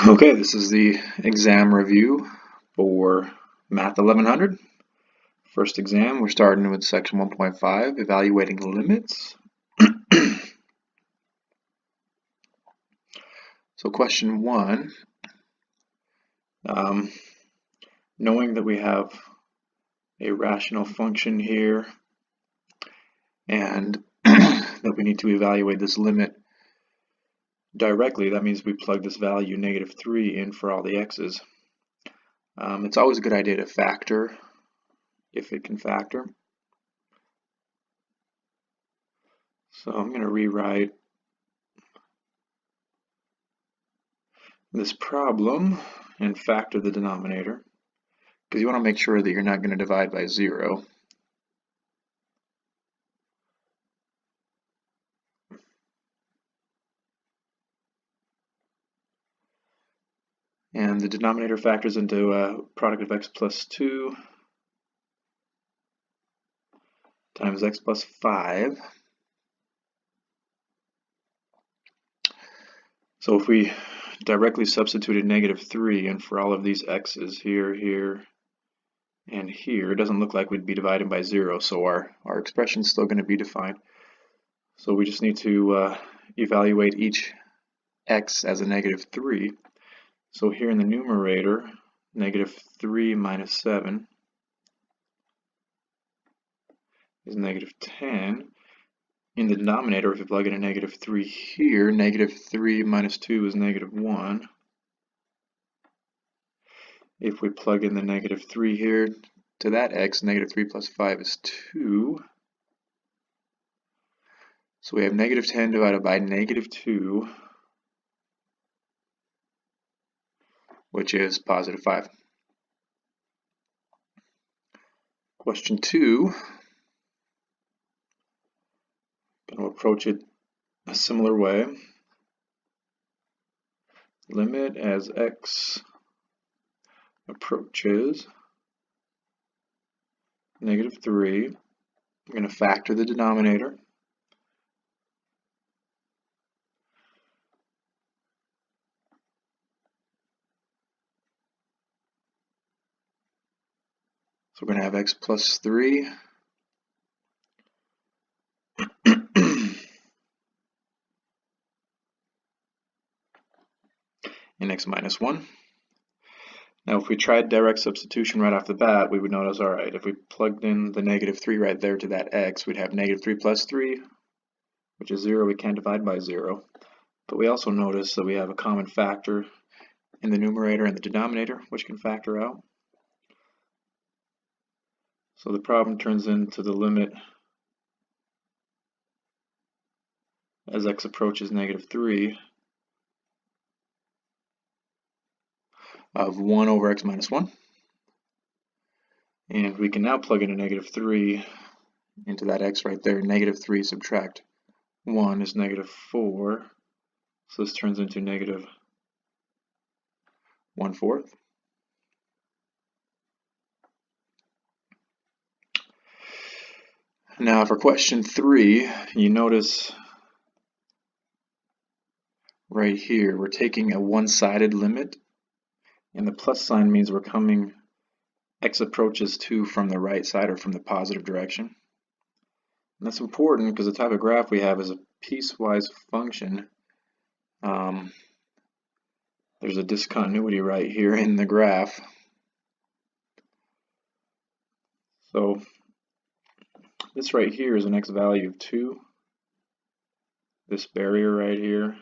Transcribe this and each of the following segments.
Okay, this is the exam review for Math 1100. First exam, we're starting with section 1.5, evaluating limits. So question 1, knowing that we have a rational function here and that we need to evaluate this limit directly, that means we plug this value -3 in for all the x's. It's always a good idea to factor if it can factor. So I'm going to rewrite this problem and factor the denominator, because you want to make sure that you're not going to divide by 0. And the denominator factors into a product of x plus 2 times x plus 5. So if we directly substituted -3 in for all of these x's here, here, and here, it doesn't look like we'd be dividing by 0, so our expression is still going to be defined. So we just need to evaluate each x as a -3. So here in the numerator, -3 minus 7 is -10. In the denominator, if you plug in a -3 here, -3 minus 2 is -1. If we plug in the -3 here to that x, -3 plus 5 is 2. So we have -10 divided by -2, which is +5. Question 2, going to approach it a similar way. Limit as x approaches -3. I'm going to factor the denominator. So we're going to have x plus 3 and x minus 1. Now if we tried direct substitution right off the bat, we would notice, alright, if we plugged in the -3 right there to that x, we'd have -3 plus 3, which is 0. We can't divide by 0. But we also notice that we have a common factor in the numerator and the denominator, which can factor out. So the problem turns into the limit as x approaches -3 of 1 over x minus 1. And we can now plug in a -3 into that x right there. -3 subtract 1 is -4. So this turns into -1/4. Now for question 3, you notice right here we're taking a one-sided limit, and the plus sign means we're coming x approaches 2 from the right side or from the positive direction. And that's important because the type of graph we have is a piecewise function. There's a discontinuity right here in the graph. So this right here is an x value of 2. This barrier right here,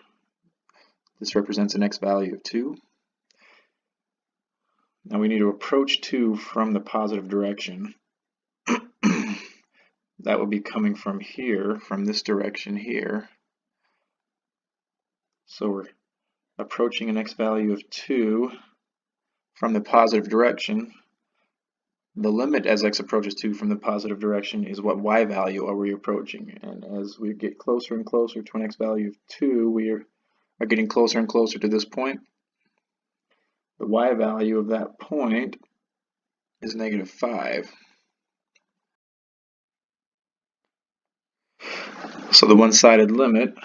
this represents an x value of 2. Now we need to approach 2 from the positive direction. That would be coming from here, from this direction here. So we're approaching an x value of 2 from the positive direction. The limit as x approaches 2 from the positive direction is what y value are we approaching. And as we get closer and closer to an x value of 2, we are getting closer and closer to this point. The y value of that point is -5. So the one-sided limit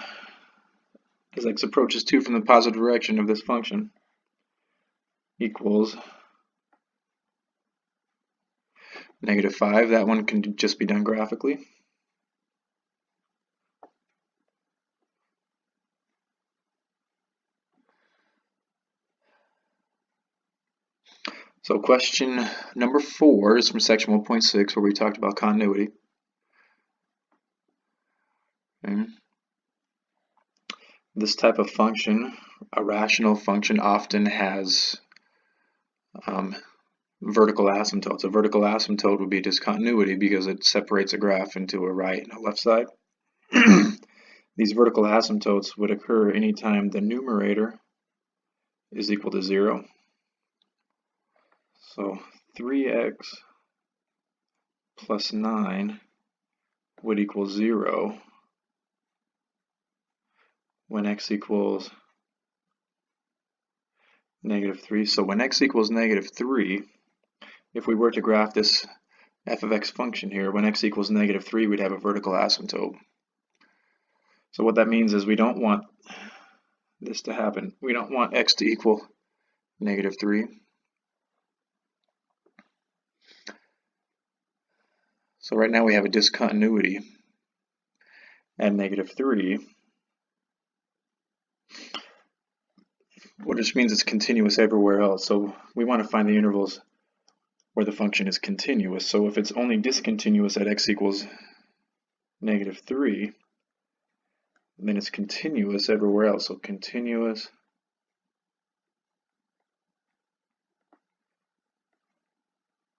as x approaches 2 from the positive direction of this function equals -5. That one can just be done graphically. So question number 4 is from section 1.6, where we talked about continuity. Okay. This type of function, a rational function, often has vertical asymptotes. A vertical asymptote would be discontinuity because it separates a graph into a right and a left side. These vertical asymptotes would occur anytime the numerator is equal to 0. So 3x plus 9 would equal 0 when x equals -3. So when x equals -3, if we were to graph this f of x function here, when x equals -3, we'd have a vertical asymptote. So what that means is we don't want this to happen. We don't want x to equal -3. So right now we have a discontinuity at -3, which means it's continuous everywhere else. So we want to find the intervals where the function is continuous. So if it's only discontinuous at x equals -3, then it's continuous everywhere else. So continuous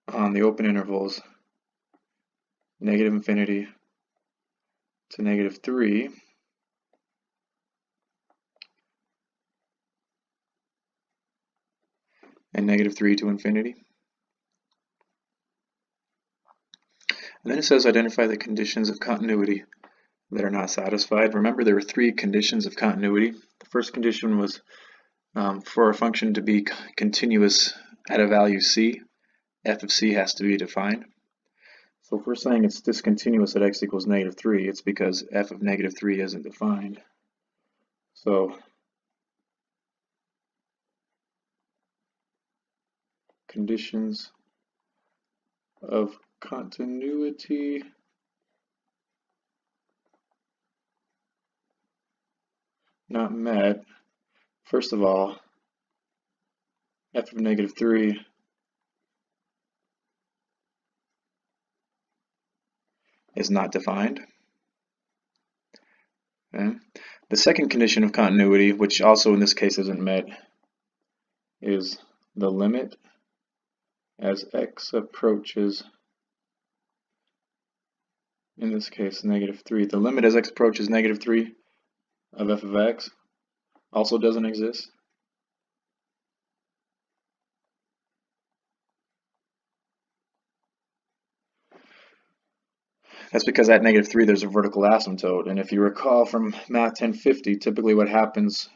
on the open intervals -∞ to -3, and -3 to infinity. And then it says identify the conditions of continuity that are not satisfied. Remember, there were 3 conditions of continuity. The first condition was for a function to be continuous at a value c, f of c has to be defined. So if we're saying it's discontinuous at x equals -3, it's because f of -3 isn't defined. So conditions of continuity not met. First of all, f of -3 is not defined. Okay. The second condition of continuity, which also in this case isn't met, is the limit as x approaches, in this case, -3. The limit as x approaches -3 of f of x also doesn't exist. That's because at -3 there's a vertical asymptote, and if you recall from Math 1050, typically what happens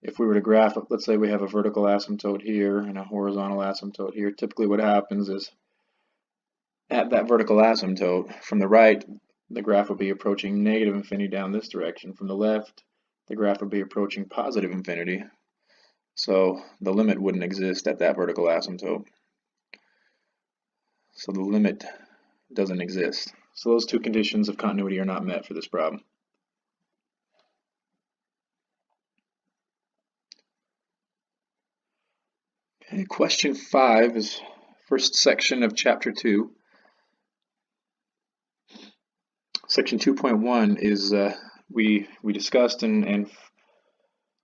if we were to graph, let's say we have a vertical asymptote here and a horizontal asymptote here, typically what happens is at that vertical asymptote, from the right, the graph would be approaching -infinity down this direction. From the left, the graph would be approaching +infinity. So the limit wouldn't exist at that vertical asymptote. So the limit doesn't exist. So those 2 conditions of continuity are not met for this problem. Okay, question 5 is first section of chapter 2. Section 2.1 is we discussed and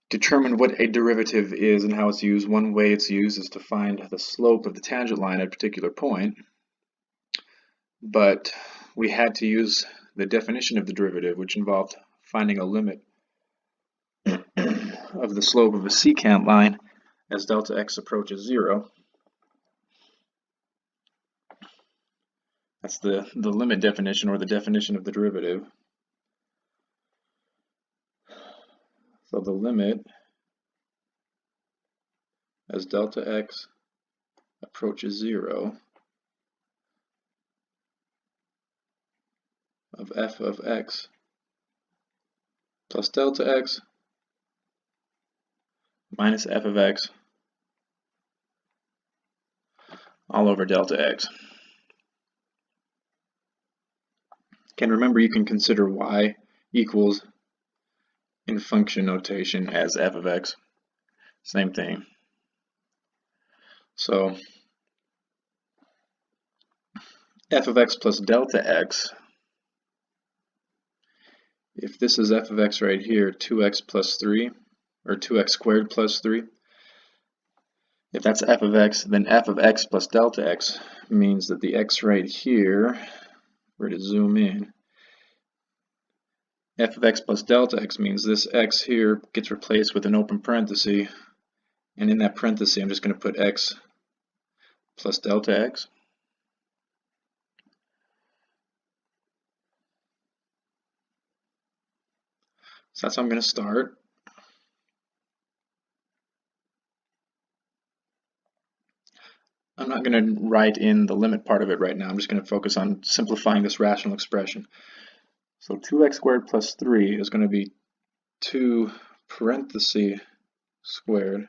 determined what a derivative is and how it's used. One way it's used is to find the slope of the tangent line at a particular point, but we had to use the definition of the derivative, which involved finding a limit of the slope of a secant line as delta x approaches 0. That's the limit definition, or the definition of the derivative. So the limit as delta x approaches 0 of f of x plus delta x minus f of x all over delta x. And remember, you can consider y equals in function notation as f of x. Same thing. So f of x plus delta x, if this is f of x right here, 2x plus 3, or 2x squared plus 3, if that's f of x, then f of x plus delta x means that the x right here, we're to zoom in, f of x plus delta x means this x here gets replaced with an open parenthesis, and in that parenthesis I'm just going to put x plus delta x. So that's how I'm going to start. I'm not going to write in the limit part of it right now. I'm just going to focus on simplifying this rational expression. So 2x squared plus 3 is going to be 2 parenthesis squared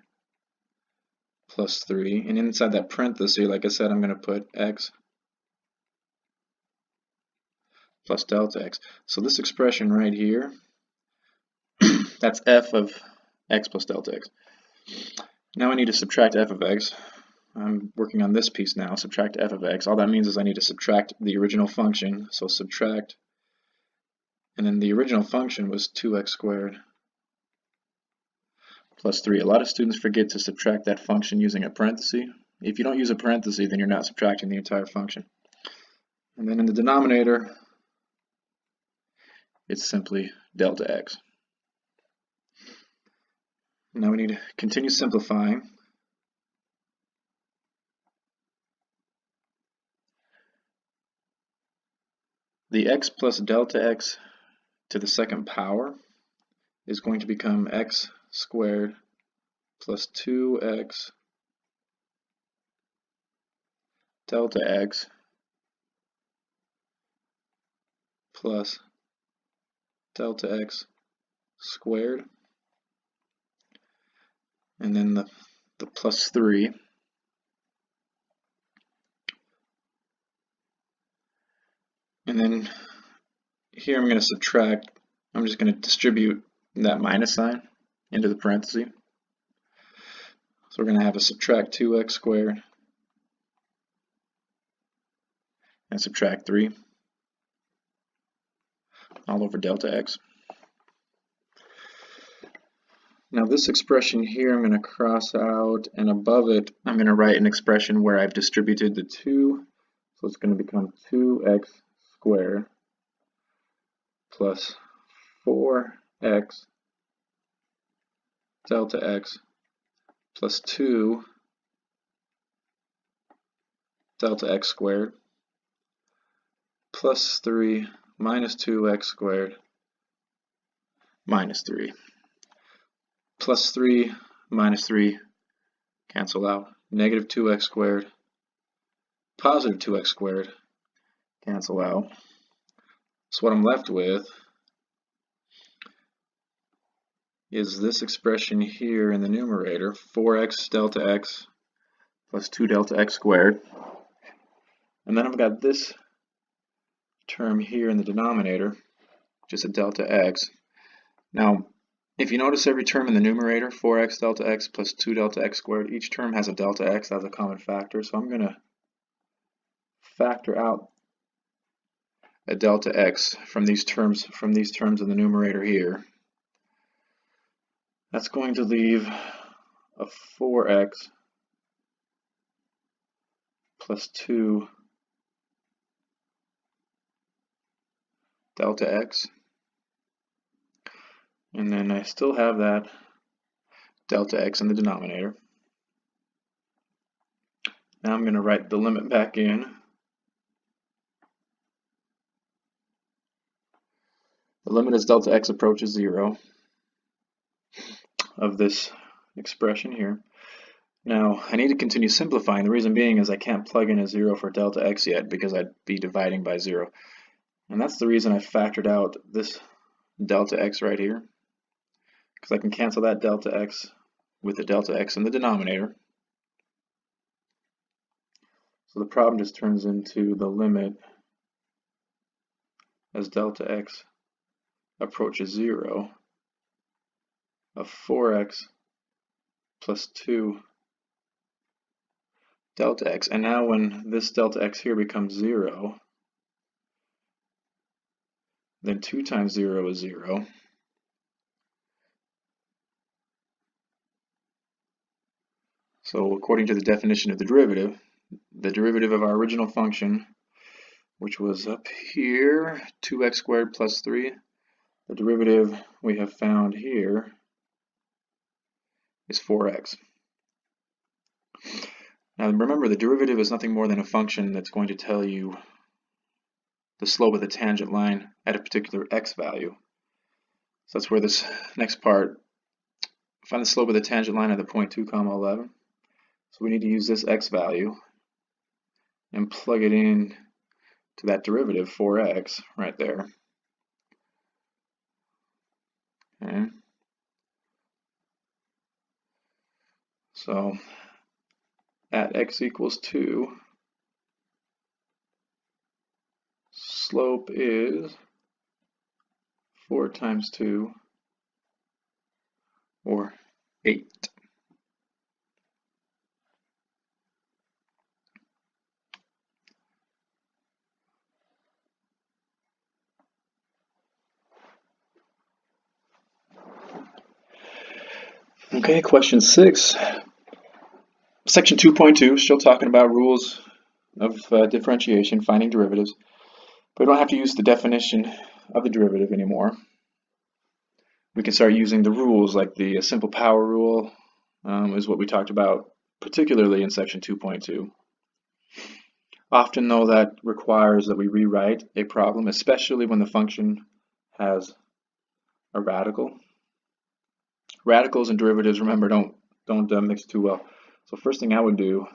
plus 3. And inside that parenthesis, like I said, I'm going to put x plus delta x. So this expression right here, that's f of x plus delta x. Now I need to subtract f of x. I'm working on this piece now, subtract f of x. All that means is I need to subtract the original function. So subtract, and then the original function was 2x squared plus 3. A lot of students forget to subtract that function using a parenthesis. If you don't use a parenthesis, then you're not subtracting the entire function. And then in the denominator, it's simply delta x. Now we need to continue simplifying. The x plus delta x to the second power is going to become x squared plus 2x delta x plus delta x squared, and then the plus 3, and then here I'm going to subtract. I'm just going to distribute that minus sign into the parenthesis. So we're going to have a subtract 2x squared and subtract 3 all over delta x. Now this expression here I'm going to cross out, and above it I'm going to write an expression where I've distributed the 2. So it's going to become 2x squared plus 4x delta x plus 2 delta x squared plus 3 minus 2x squared minus 3. Plus 3 minus 3 cancel out. Negative 2x squared, positive 2x squared cancel out. So what I'm left with is this expression here in the numerator, 4x delta x plus 2 delta x squared. And then I've got this term here in the denominator, just a delta x. Now, if you notice every term in the numerator, 4x delta x plus 2 delta x squared, each term has a delta x as a common factor. So I'm going to factor out a delta x from these terms in the numerator here. That's going to leave a 4x plus 2 delta x. And then I still have that delta x in the denominator. Now I'm going to write the limit back in. The limit as delta x approaches 0 of this expression here. Now I need to continue simplifying. The reason being is I can't plug in a 0 for delta x yet because I'd be dividing by 0. And that's the reason I factored out this delta x right here, because I can cancel that delta x with the delta x in the denominator. So the problem just turns into the limit as delta x approaches 0 of 4x plus 2 delta x. And now when this delta x here becomes 0, then 2 times 0 is 0. So according to the definition of the derivative of our original function, which was up here, 2x squared plus 3, the derivative we have found here is 4x. Now remember, the derivative is nothing more than a function that's going to tell you the slope of the tangent line at a particular x value. So that's where this next part, find the slope of the tangent line at the point 2, 11. So we need to use this x value and plug it in to that derivative, 4x, right there. Okay. So at x equals 2, slope is 4 times 2, or 8. Okay, question 6. Section 2.2, still talking about rules of differentiation, finding derivatives. But we don't have to use the definition of the derivative anymore. We can start using the rules, like the simple power rule is what we talked about, particularly in section 2.2. Often, though, that requires that we rewrite a problem, especially when the function has a radical. Radicals and derivatives, remember, don't mix too well. So first thing I would do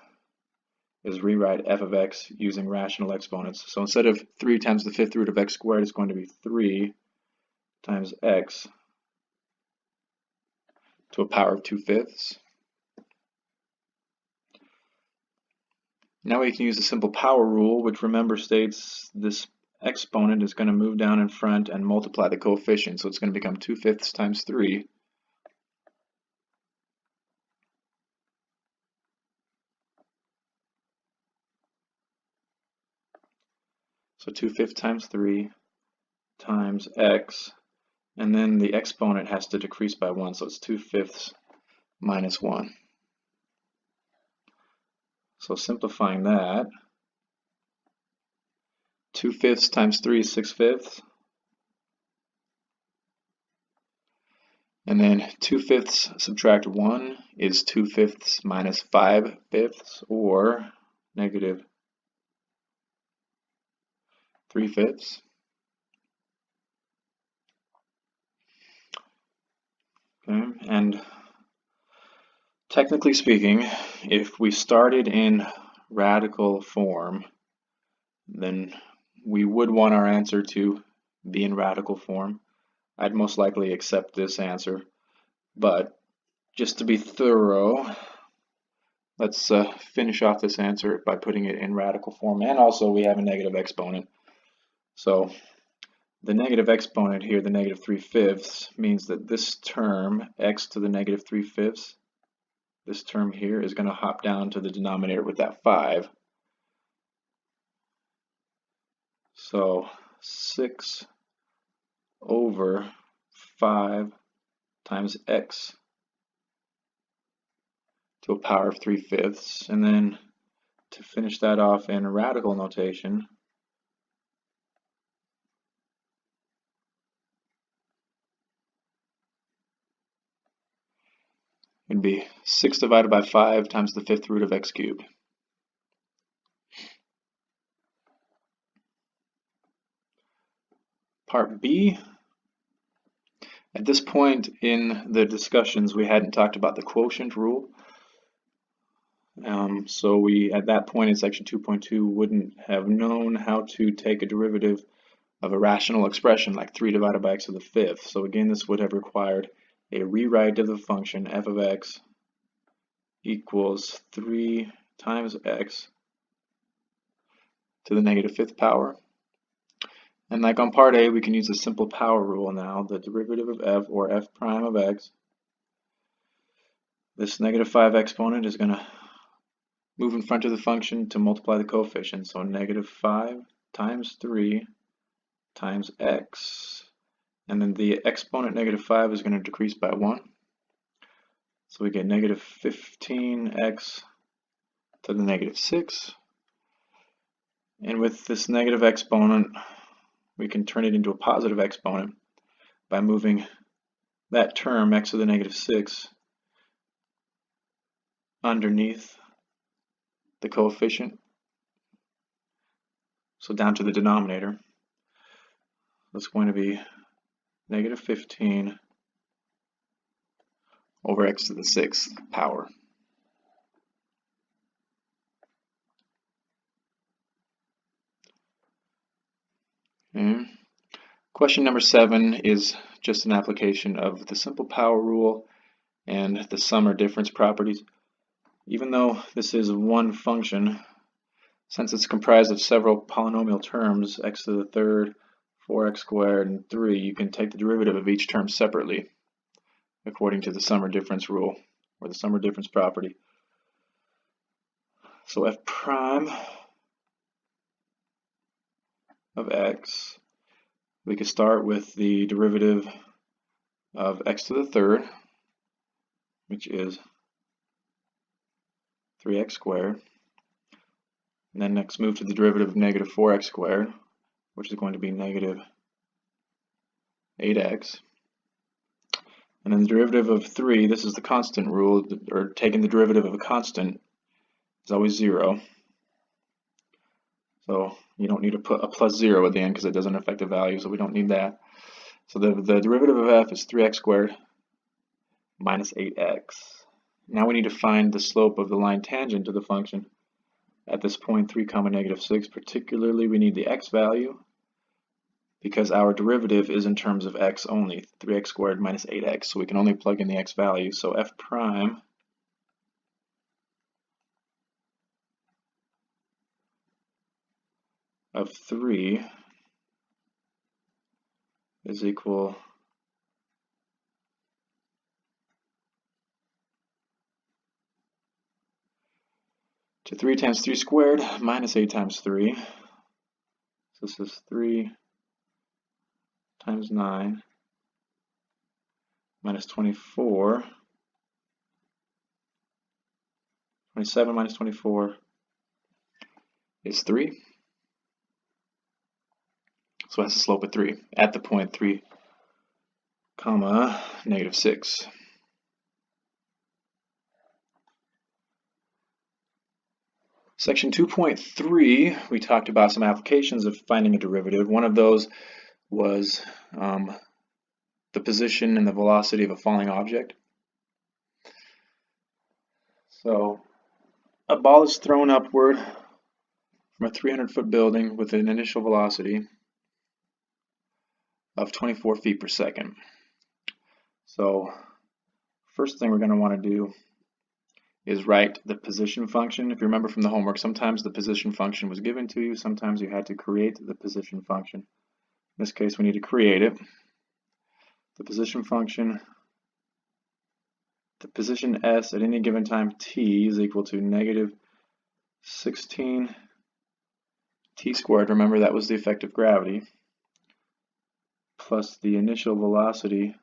is rewrite f of x using rational exponents. So instead of 3 times the 5th root of x squared, it's going to be 3 times x to a power of 2/5. Now we can use the simple power rule, which remember states this exponent is going to move down in front and multiply the coefficient. So it's going to become 2/5 times 3. So 2/5 times 3 times x, and then the exponent has to decrease by 1, so it's 2/5 minus 1. So simplifying that, 2/5 times 3 is 6/5, and then 2/5 subtract 1 is 2/5 minus 5/5, or negative 3/5. Okay, and technically speaking, if we started in radical form, then we would want our answer to be in radical form. I'd most likely accept this answer, but just to be thorough, let's finish off this answer by putting it in radical form. And also we have a negative exponent. So the negative exponent here, the negative 3/5, means that this term, x to the negative 3/5, this term here is going to hop down to the denominator with that 5. So 6 over 5 times x to a power of 3/5. And then to finish that off in radical notation, it'd be 6 divided by 5 times the 5th root of x cubed. Part B. At this point in the discussions, we hadn't talked about the quotient rule. So we, at that point in section 2.2, wouldn't have known how to take a derivative of a rational expression like 3 divided by x to the 5th. So again, this would have required a rewrite of the function f of x equals 3 times x to the negative fifth power. And like on part A, we can use the simple power rule now. The derivative of f, or f prime of x, this negative 5 exponent is going to move in front of the function to multiply the coefficient. So negative 5 times 3 times x. And then the exponent negative 5 is going to decrease by 1. So we get negative 15x to the negative 6. And with this negative exponent, we can turn it into a positive exponent by moving that term, x to the negative 6, underneath the coefficient, so down to the denominator. That's going to be negative 15 over x to the 6th power. Okay. Question number 7 is just an application of the simple power rule and the sum or difference properties. Even though this is one function, since it's comprised of several polynomial terms, x to the third, 4x squared, and 3, you can take the derivative of each term separately according to the sum or difference rule, or the sum or difference property. So f prime of x, we could start with the derivative of x to the third, which is 3x squared. And then next move to the derivative of negative 4x squared, which is going to be negative 8x. And then the derivative of 3, this is the constant rule, or taking the derivative of a constant is always 0. So you don't need to put a plus 0 at the end because it doesn't affect the value, so we don't need that. So the derivative of f is 3x squared minus 8x. Now we need to find the slope of the line tangent to the function at this point 3 comma negative 6. Particularly, we need the x value because our derivative is in terms of x only, 3x squared minus 8x. So we can only plug in the x value. So f prime of 3 is equal to 3 times 3 squared minus 8 times 3. So this is 3 times 9 minus 24. 27 minus 24 is 3. So it has a slope of 3 at the point 3 comma negative 6. Section 2.3, we talked about some applications of finding a derivative. One of those was the position and the velocity of a falling object. So a ball is thrown upward from a 300-foot building with an initial velocity of 24 feet per second. So first thing we're going to want to do is write the position function. If you remember from the homework, sometimes the position function was given to you, sometimes you had to create the position function. In this case, we need to create it. The position function, the position s at any given time t is equal to negative 16 t squared. Remember, that was the effect of gravity, plus the initial velocity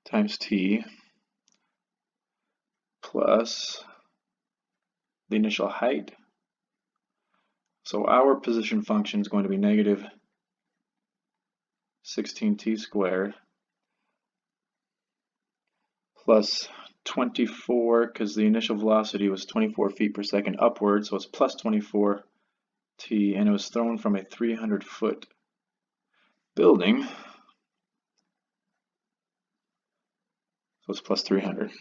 times t, plus the initial height. So our position function is going to be negative 16t squared plus 24, because the initial velocity was 24 feet per second upward, so it's plus 24t, and it was thrown from a 300-foot building, so it's plus 300.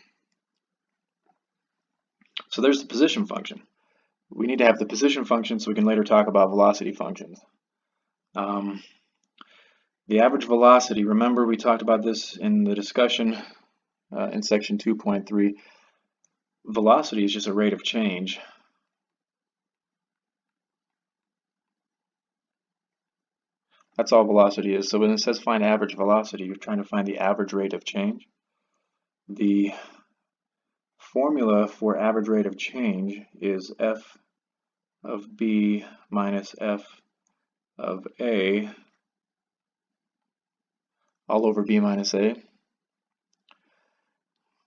So there's the position function. We need to have the position function so we can later talk about velocity functions. The average velocity, remember we talked about this in the discussion in section 2.3. Velocity is just a rate of change That's all velocity is. So when it says find average velocity, you're trying to find the average rate of change. The formula for average rate of change is f of b minus f of a all over b minus a.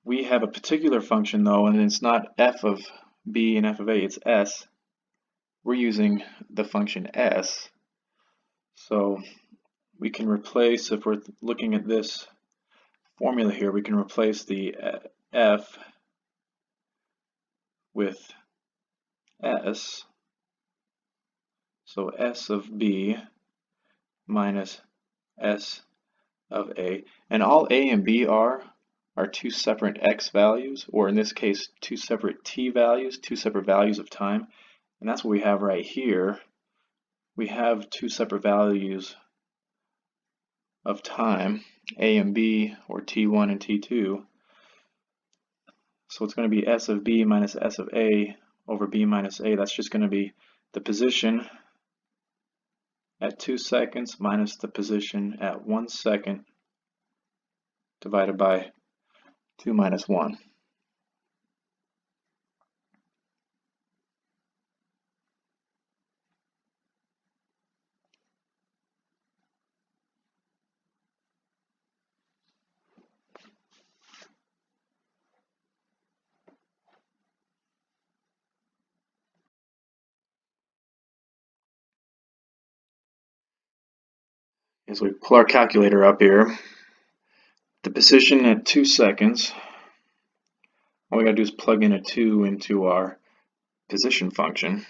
We have a particular function though, and it's not f of b and f of a, it's s. We're using the function s. So we can replace, if we're looking at this formula here, we can replace the f with s. So s of b minus s of a. And all a and b are two separate x values, or in this case, two separate t values, two separate values of time. And that's what we have right here. We have two separate values of time, a and b, or t1 and t2. So it's going to be s of b minus s of a over b minus a. That's just going to be the position at 2 seconds minus the position at 1 second divided by 2 minus 1. As we pull our calculator up here, the position at 2 seconds, all we got to do is plug in a 2 into our position function.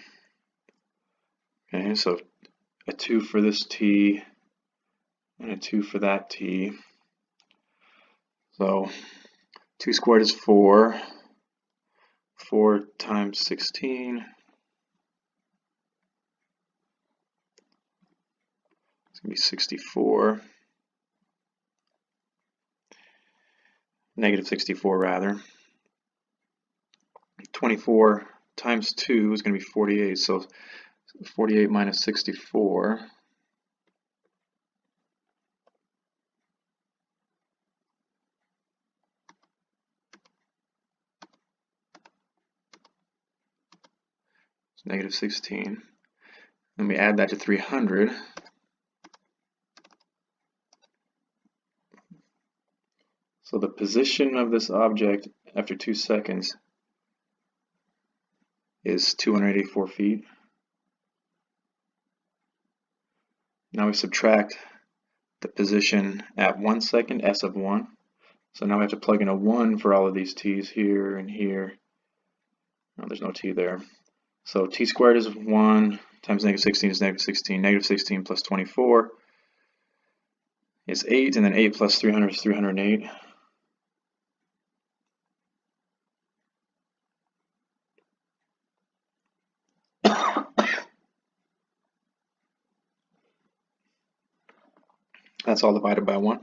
Okay, so a 2 for this t and a 2 for that t. So 2 squared is 4. 4 times 16. It's going to be 64. Negative 64 rather. 24 times 2 is going to be 48. So 48 minus 64. It's negative 16. Then we add that to 300. So the position of this object after 2 seconds is 284 feet. Now we subtract the position at 1 second, s of 1. So now we have to plug in a 1 for all of these t's here and here. No, there's no t there. So t squared is 1 times negative 16 is negative 16. Negative 16 plus 24 is 8, and then 8 plus 300 is 308. That's all divided by 1.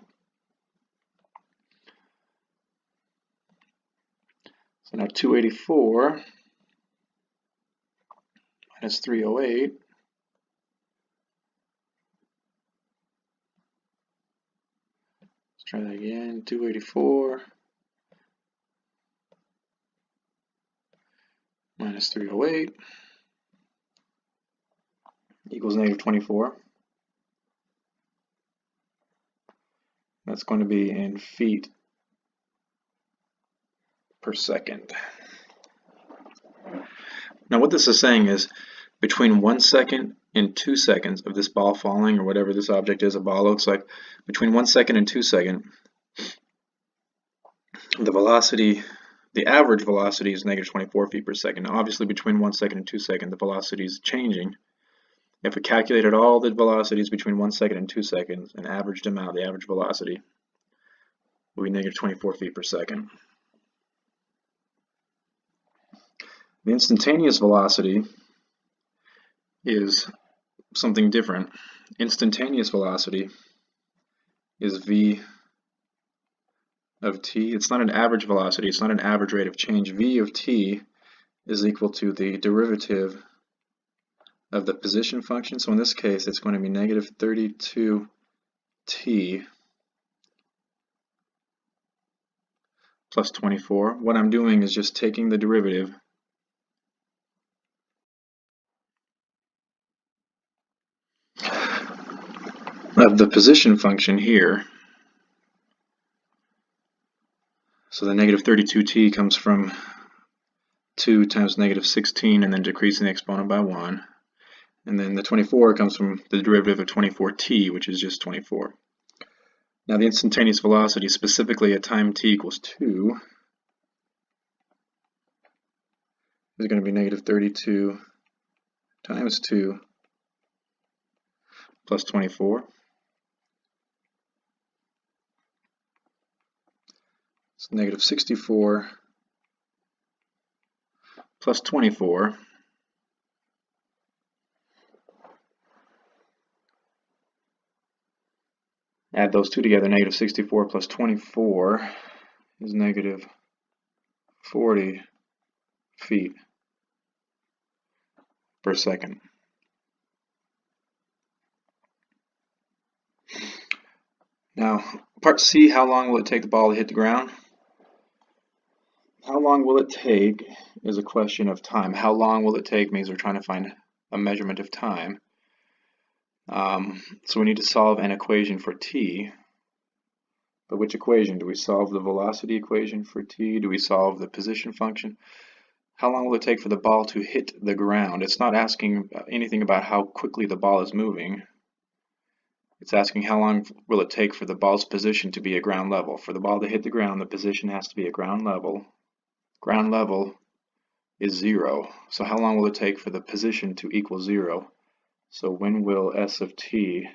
So now 284 minus 308 let's try that again. 284 minus 308 equals negative 24. That's going to be in feet per second. Now what this is saying is between 1 second and 2 seconds of this ball falling, or whatever this object is, a ball looks like, between 1 second and 2 seconds, the velocity, the average velocity is negative 24 feet per second. Now obviously between 1 second and 2 seconds the velocity is changing. If we calculated all the velocities between 1 second and 2 seconds and averaged them out, the average velocity will be negative 24 feet per second. The instantaneous velocity is something different. Instantaneous velocity is v of t. It's not an average velocity, it's not an average rate of change. V of t is equal to the derivative of the position function. So in this case, it's going to be negative 32t plus 24. What I'm doing is just taking the derivative of the position function here. So the negative 32t comes from 2 times negative 16 and then decreasing the exponent by 1. And then the 24 comes from the derivative of 24t, which is just 24. Now the instantaneous velocity, specifically at time t equals 2, is going to be negative 32 times 2 plus 24. It's negative 64 plus 24. Add those two together, negative 64 plus 24 is negative 40 feet per second. Now, part C, how long will it take the ball to hit the ground? How long will it take is a question of time. How long will it take means we're trying to find a measurement of time. So we need to solve an equation for t. But which equation? Do we solve the velocity equation for t? Do we solve the position function? How long will it take for the ball to hit the ground? It's not asking anything about how quickly the ball is moving. It's asking how long will it take for the ball's position to be at ground level. For the ball to hit the ground, the position has to be at ground level. Ground level is 0. So how long will it take for the position to equal 0? So when will S of t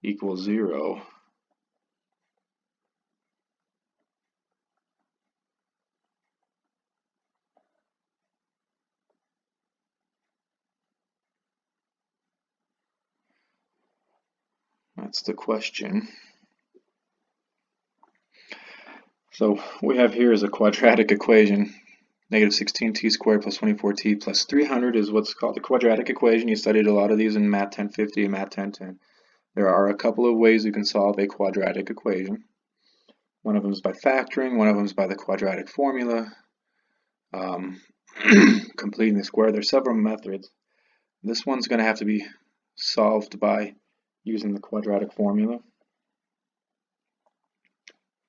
equal 0? That's the question. So what we have here is a quadratic equation. Negative 16t squared plus 24t plus 300 is what's called the quadratic equation. You studied a lot of these in Math 1050 and Math 1010. There are a couple of ways you can solve a quadratic equation. One of them is by factoring, one of them is by the quadratic formula, completing the square. There's several methods. This one's going to have to be solved by using the quadratic formula.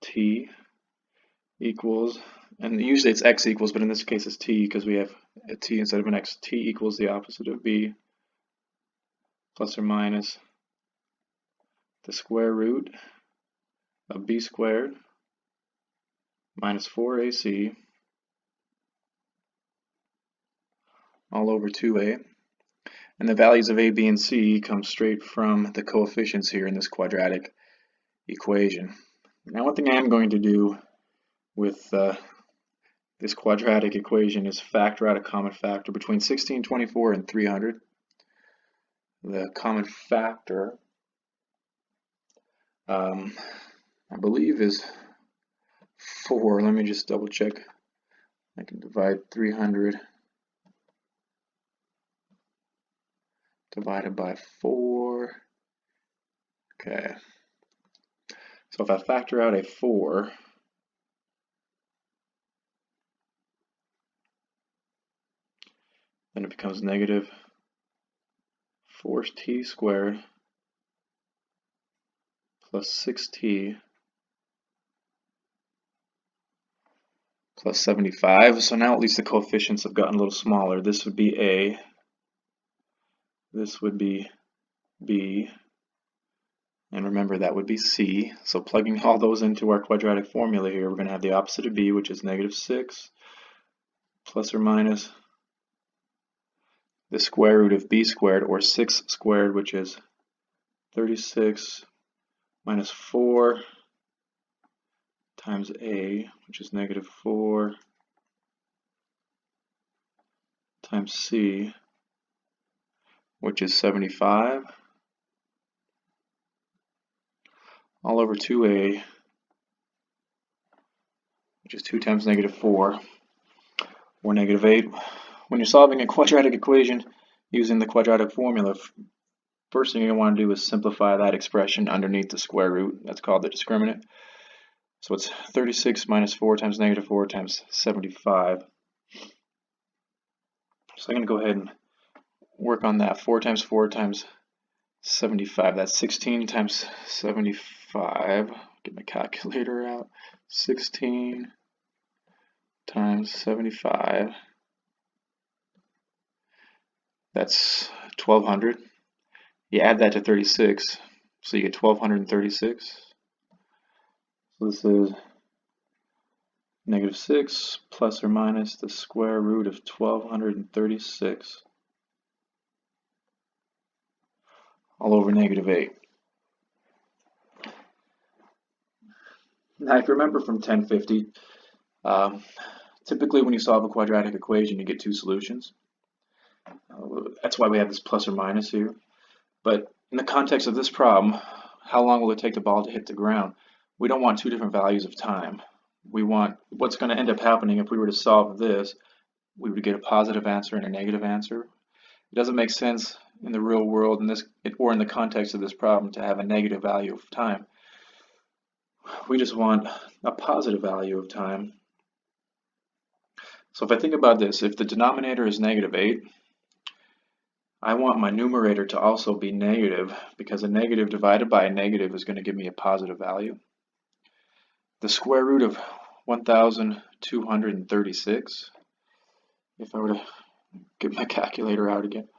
T equals, and usually it's x equals, but in this case it's t because we have a t instead of an x. T equals the opposite of b plus or minus the square root of b squared minus 4ac all over 2a. And the values of a, b, and c come straight from the coefficients here in this quadratic equation. Now one thing I am going to do with this quadratic equation is factor out a common factor between 16, 24, and 300. The common factor, I believe, is 4. Let me just double check. I can divide 300 divided by 4. Okay. So if I factor out a 4, then it becomes negative 4t squared plus 6t plus 75. So now at least the coefficients have gotten a little smaller. This would be a, this would be b, and remember that would be c. So plugging all those into our quadratic formula here, we're going to have the opposite of b, which is negative 6 plus or minus the square root of b squared, or 6 squared, which is 36 minus 4 times a, which is negative 4 times c, which is 75, all over 2a, which is 2 times negative 4, or negative 8, when you're solving a quadratic equation using the quadratic formula, first thing you're going to want to do is simplify that expression underneath the square root. That's called the discriminant. So it's 36 minus 4 times negative 4 times 75. So I'm going to go ahead and work on that. 4 times 4 times 75. That's 16 times 75. Get my calculator out. 16 times 75. That's 1200. You add that to 36, so you get 1236. So this is negative 6 plus or minus the square root of 1236 all over negative 8. Now if you remember from 1050, typically when you solve a quadratic equation you get two solutions. That's why we have this plus or minus here. But in the context of this problem, how long will it take the ball to hit the ground? We don't want two different values of time. We want what's going to end up happening if we were to solve this, we would get a positive answer and a negative answer. It doesn't make sense in the real world or in the context of this problem to have a negative value of time. We just want a positive value of time. So if I think about this, if the denominator is negative 8, I want my numerator to also be negative, because a negative divided by a negative is going to give me a positive value. The square root of 1236, if I were to get my calculator out again,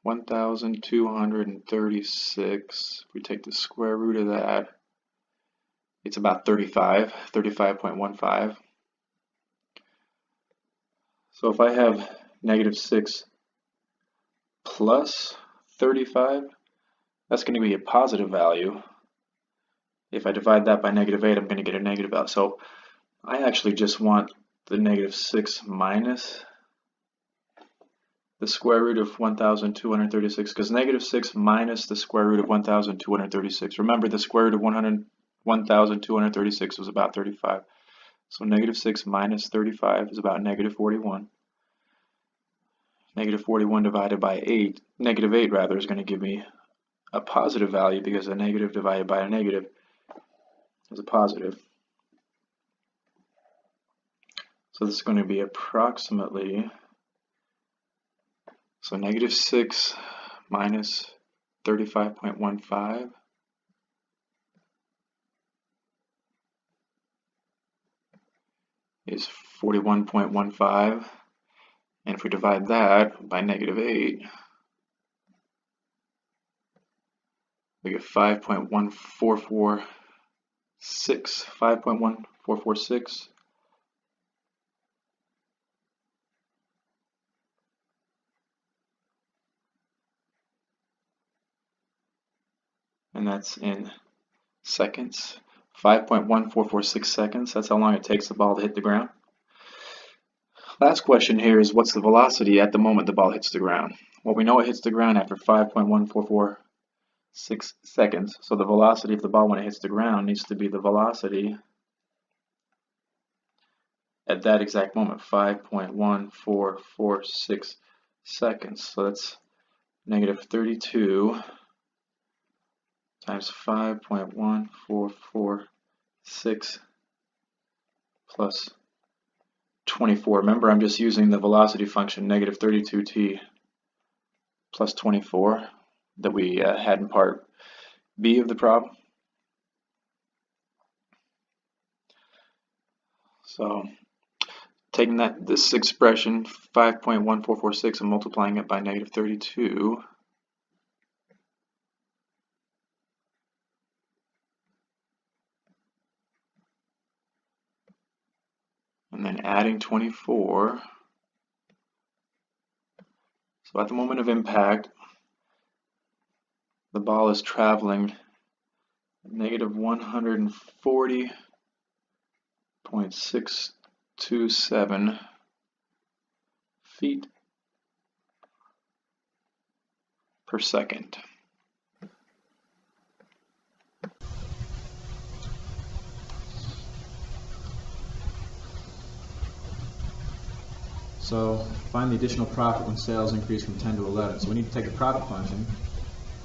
1236, if we take the square root of that, it's about 35.15. So if I have negative 6 plus 35, that's going to be a positive value. If I divide that by negative 8, I'm going to get a negative value. So I actually just want the negative 6 minus the square root of 1236, because negative 6 minus the square root of 1236. Remember, the square root of 1236 was about 35. So negative 6 minus 35 is about negative 41. Negative 41 divided by 8, negative 8 rather, is going to give me a positive value, because a negative divided by a negative is a positive. So this is going to be approximately, so negative 6 minus 35.15 is 41.15. And if we divide that by negative 8, we get 5.1446. 5.1446. And that's in seconds. 5.1446 seconds. That's how long it takes the ball to hit the ground. Last question here is, what's the velocity at the moment the ball hits the ground? Well, we know it hits the ground after 5.1446 seconds. So the velocity of the ball when it hits the ground needs to be the velocity at that exact moment, 5.1446 seconds. So that's negative 32 times 5.1446 plus 24. Remember, I'm just using the velocity function, negative 32t plus 24, that we had in part B of the problem. So taking this expression, 5.1446, and multiplying it by negative 32, and then adding 24. So at the moment of impact, the ball is traveling negative 140.627 feet per second. So find the additional profit when sales increase from 10 to 11. So we need to take the profit function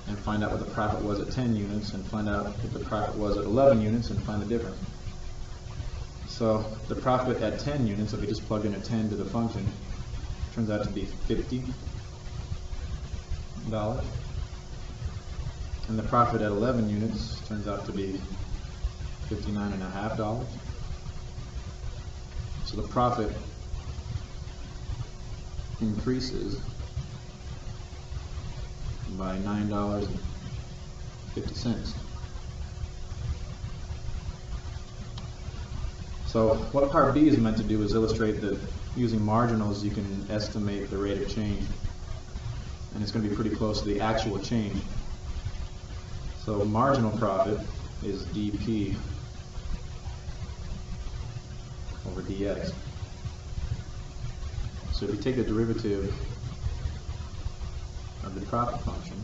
and find out what the profit was at 10 units and find out what the profit was at 11 units and find the difference. So the profit at 10 units, if we just plug in a 10 to the function, turns out to be $50. And the profit at 11 units turns out to be $59.50. So the profit increases by $9.50. So what part B is meant to do is illustrate that using marginals you can estimate the rate of change, and it's going to be pretty close to the actual change. So marginal profit is dP over dx. So if you take the derivative of the profit function,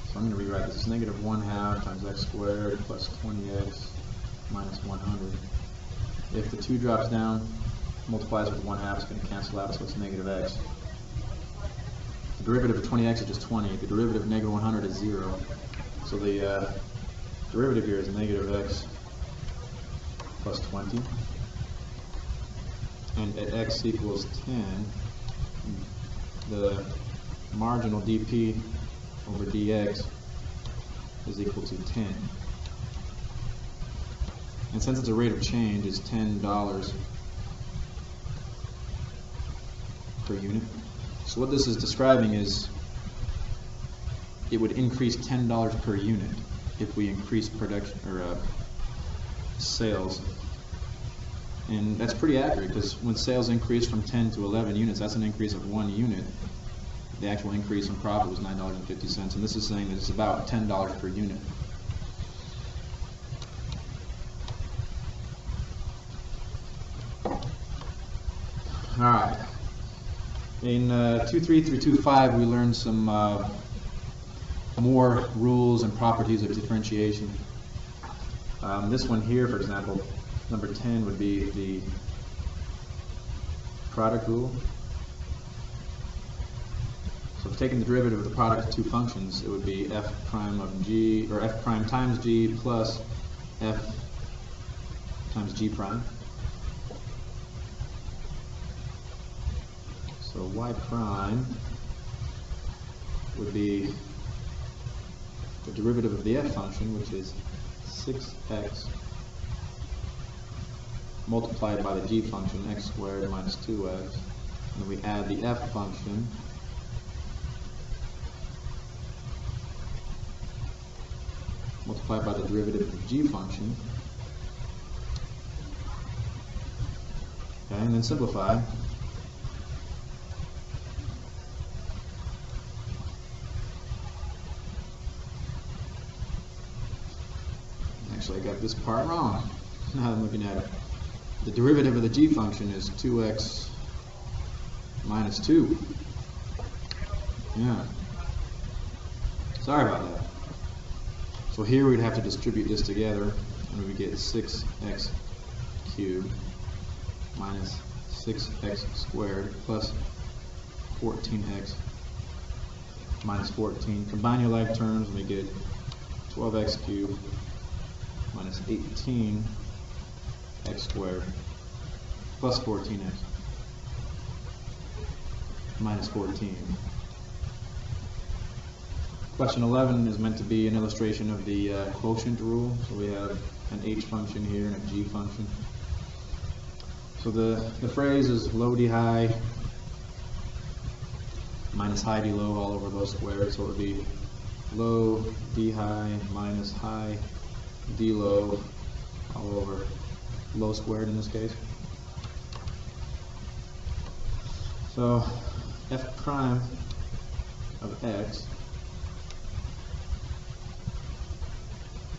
so I'm going to rewrite this as -1/2 times x squared plus 20x minus 100. If the 2 drops down, multiplies with 1/2, it's going to cancel out, so it's -x. The derivative of 20x is just 20. The derivative of -100 is 0. So the derivative here is -x plus 20. And at x equals 10, the marginal dP over dx is equal to 10. And since its a rate of change is $10 per unit, so what this is describing is it would increase $10 per unit if we increase production or sales. And that's pretty accurate, because when sales increase from 10 to 11 units, that's an increase of 1 unit. The actual increase in profit was $9.50, and this is saying that it's about $10 per unit. Alright, in 2.3 through 2.5 we learned some more rules and properties of differentiation. This one here, for example, number 10 would be the product rule. So if taking the derivative of the product of two functions, it would be f prime of g, or f prime times g plus f times g prime. So y prime would be the derivative of the f function, which is 6x multiplied by the g function, x squared minus 2x, and we add the f function multiplied by the derivative of the g function, okay, and then simplify. Actually, I got this part wrong. Now I'm looking at it. The derivative of the g function is 2x minus 2. Yeah. Sorry about that. So here we'd have to distribute this together, and we get 6x cubed minus 6x squared plus 14x minus 14. Combine your like terms, and we get 12x cubed minus 18x squared plus 14x minus 14. Question 11 is meant to be an illustration of the quotient rule. So we have an h function here and a g function. So the phrase is low d high minus high d low all over those squared. So it would be low d high minus high d low all over low squared in this case. So f prime of x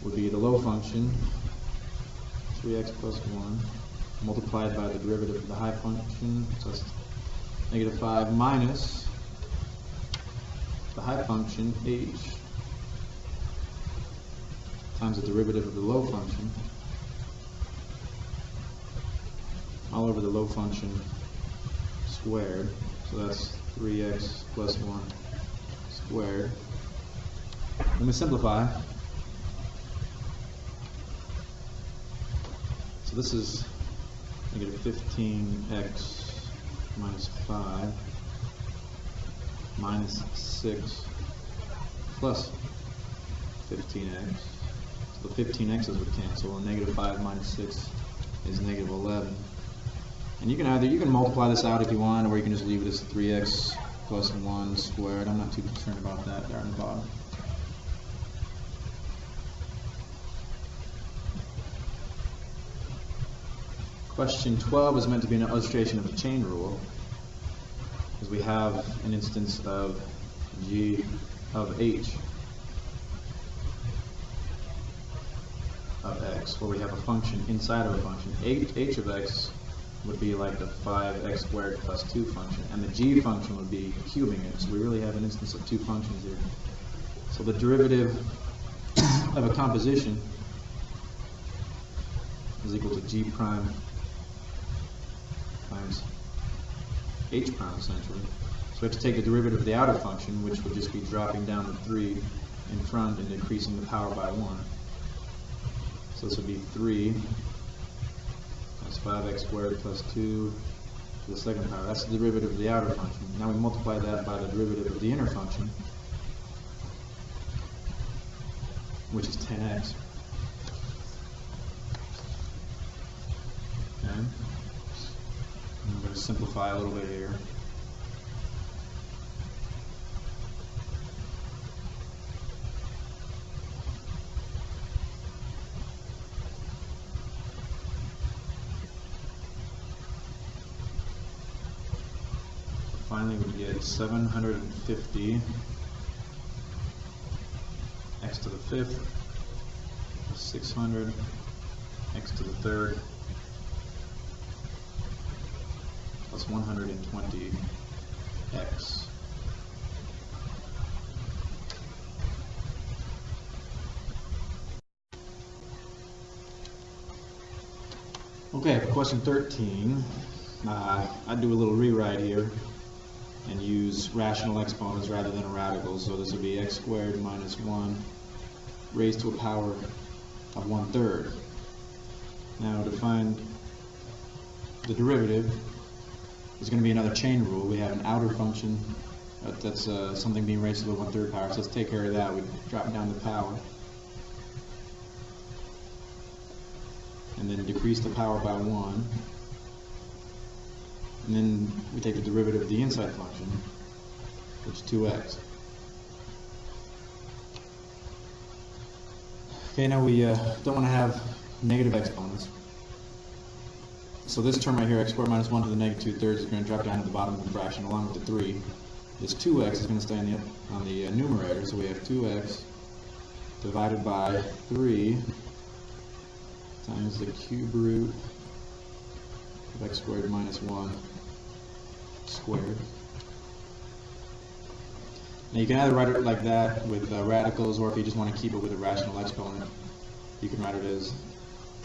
would be the low function, 3x plus 1, multiplied by the derivative of the high function, so that's -5, minus the high function, h, times the derivative of the low function, all over the low function squared. So that's 3x plus 1 squared. Let me simplify. So this is negative 15x minus 5 minus 6 plus 15x. So the 15x's would cancel, and negative 5 minus 6 is negative 11. And you can multiply this out if you want, or you can just leave it as 3x plus 1 squared. I'm not too concerned about that there on the bottom. Question 12 is meant to be an illustration of the chain rule, because we have an instance of g of h of x, where we have a function inside of a function. H of x would be like the 5x squared plus 2 function, and the g function would be cubing it. So we really have an instance of two functions here. So the derivative of a composition is equal to g prime times h prime, essentially. So we have to take the derivative of the outer function, which would just be dropping down the 3 in front and increasing the power by 1. So this would be 3 times 5x squared plus 2 to the second power. That's the derivative of the outer function. Now we multiply that by the derivative of the inner function, which is 10x. Okay. I'm going to simplify a little bit here. Finally, we get 750 x to the 5th plus 600 x to the 3rd plus 120 x. Okay, for question 13, I'd do a little rewrite here and use rational exponents rather than radicals. So this would be x squared minus 1 raised to a power of 1/3. Now to find the derivative is going to be another chain rule. We have an outer function that's something being raised to the 1/3 power. So let's take care of that. We drop down the power and then decrease the power by 1. And then we take the derivative of the inside function, which is 2x. Okay, now we don't want to have negative exponents. So this term right here, x squared minus 1 to the negative 2/3, is going to drop down to the bottom of the fraction along with the 3. This 2x is going to stay on the numerator, so we have 2x divided by 3 times the cube root of x squared minus 1 squared. Now you can either write it like that with radicals, or if you just want to keep it with a rational exponent, you can write it as